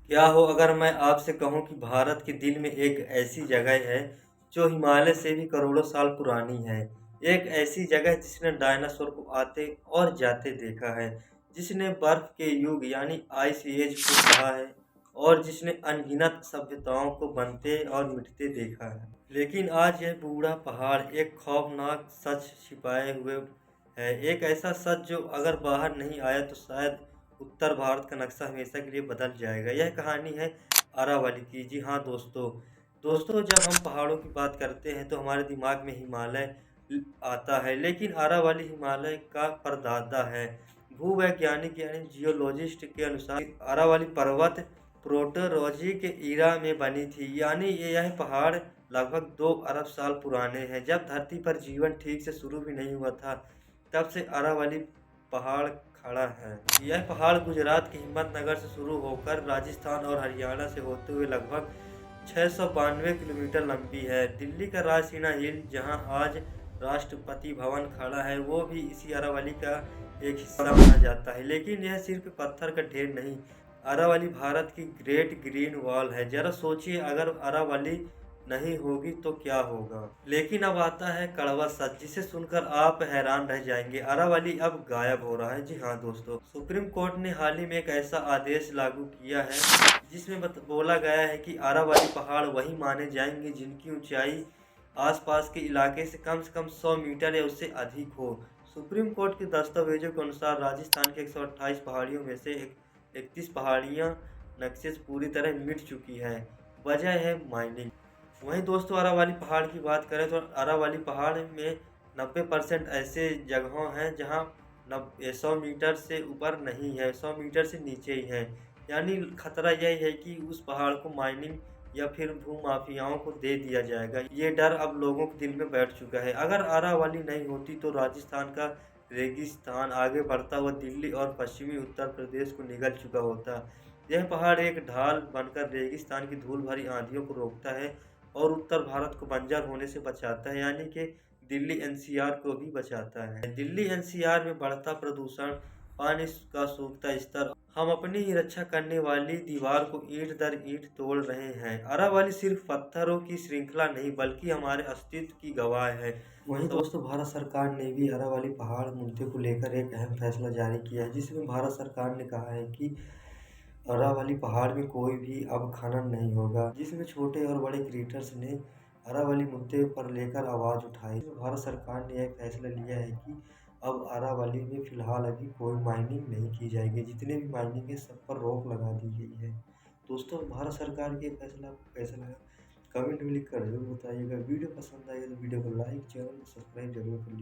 क्या हो अगर मैं आपसे कहूँ कि भारत के दिल में एक ऐसी जगह है जो हिमालय से भी करोड़ों साल पुरानी है। एक ऐसी जगह जिसने डायनासोर को आते और जाते देखा है, जिसने बर्फ के युग यानी आइस एज को सहा है और जिसने अनगिनत सभ्यताओं को बनते और मिटते देखा है। लेकिन आज यह बूढ़ा पहाड़ एक खौफनाक सच छिपाए हुए है। एक ऐसा सच जो अगर बाहर नहीं आया तो शायद उत्तर भारत का नक्शा हमेशा के लिए बदल जाएगा। यह कहानी है अरावली की। जी हाँ दोस्तों, जब हम पहाड़ों की बात करते हैं तो हमारे दिमाग में हिमालय आता है, लेकिन अरावली हिमालय का परदादा है। भूवैज्ञानिक यानी जियोलॉजिस्ट के अनुसार अरावली पर्वत प्रोटोरोजी के इरा में बनी थी, यानी यह पहाड़ लगभग 2 अरब साल पुराने हैं। जब धरती पर जीवन ठीक से शुरू भी नहीं हुआ था, तब से अरावली पहाड़ खड़ा है। यह पहाड़ गुजरात के हिम्मतनगर से शुरू होकर राजस्थान और हरियाणा से होते हुए लगभग 692 किलोमीटर लंबी है। दिल्ली का राजसीना हिल, जहां आज राष्ट्रपति भवन खड़ा है, वो भी इसी अरावली का एक हिस्सा माना जाता है। लेकिन यह सिर्फ पत्थर का ढेर नहीं, अरावली भारत की ग्रेट ग्रीन वॉल है। जरा सोचिए, अगर अरावली नहीं होगी तो क्या होगा। लेकिन अब आता है कड़वा सच, जिसे सुनकर आप हैरान रह जाएंगे। अरावली अब गायब हो रहा है। जी हाँ दोस्तों, सुप्रीम कोर्ट ने हाल ही में एक ऐसा आदेश लागू किया है जिसमें बोला गया है कि अरावली पहाड़ वही माने जाएंगे जिनकी ऊंचाई आसपास के इलाके से कम 100 मीटर या उससे अधिक हो। सुप्रीम कोर्ट के दस्तावेजों के अनुसार राजस्थान के 128 पहाड़ियों में से 31 पहाड़ियां नक्शे से पूरी तरह मिट चुकी है। वजह है माइनिंग। वहीं दोस्तों, अरावली पहाड़ की बात करें तो अरावली पहाड़ में 90% ऐसे जगहों हैं जहां 100 मीटर से ऊपर नहीं है, 100 मीटर से नीचे ही है। यानी खतरा यही है कि उस पहाड़ को माइनिंग या फिर भूमाफियाओं को दे दिया जाएगा। ये डर अब लोगों के दिल में बैठ चुका है। अगर अरावली नहीं होती तो राजस्थान का रेगिस्तान आगे बढ़ता हुआ दिल्ली और पश्चिमी उत्तर प्रदेश को निगल चुका होता। यह पहाड़ एक ढाल बनकर रेगिस्तान की धूल भरी आंधियों को रोकता है और उत्तर भारत को बंजर होने से बचाता है, यानी कि दिल्ली एनसीआर को भी बचाता है। दिल्ली एनसीआर में बढ़ता प्रदूषण, पानी का सूखता स्तर, हम अपनी ही रक्षा करने वाली दीवार को ईंट दर ईंट तोड़ रहे हैं। अरावली सिर्फ पत्थरों की श्रृंखला नहीं बल्कि हमारे अस्तित्व की गवाह है। वहीं दोस्तों, भारत सरकार ने भी अरावली पहाड़ मुद्दे को लेकर एक अहम फैसला जारी किया है, जिसमें भारत सरकार ने कहा है कि अरावली पहाड़ में कोई भी अब खनन नहीं होगा। जिसमें छोटे और बड़े क्रिएटर्स ने अरावली मुद्दे पर लेकर आवाज उठाई। भारत सरकार ने यह फैसला लिया है कि अब अरावली में फिलहाल अभी कोई माइनिंग नहीं की जाएगी। जितने भी माइनिंग है सब पर रोक लगा दी गई है। दोस्तों, भारत सरकार के फैसला कैसा लगा कमेंट में लिख कर जरूर बताइएगा। वीडियो पसंद आएगा तो वीडियो को लाइक, चैनल को सब्सक्राइब जरूर कर लीजिए।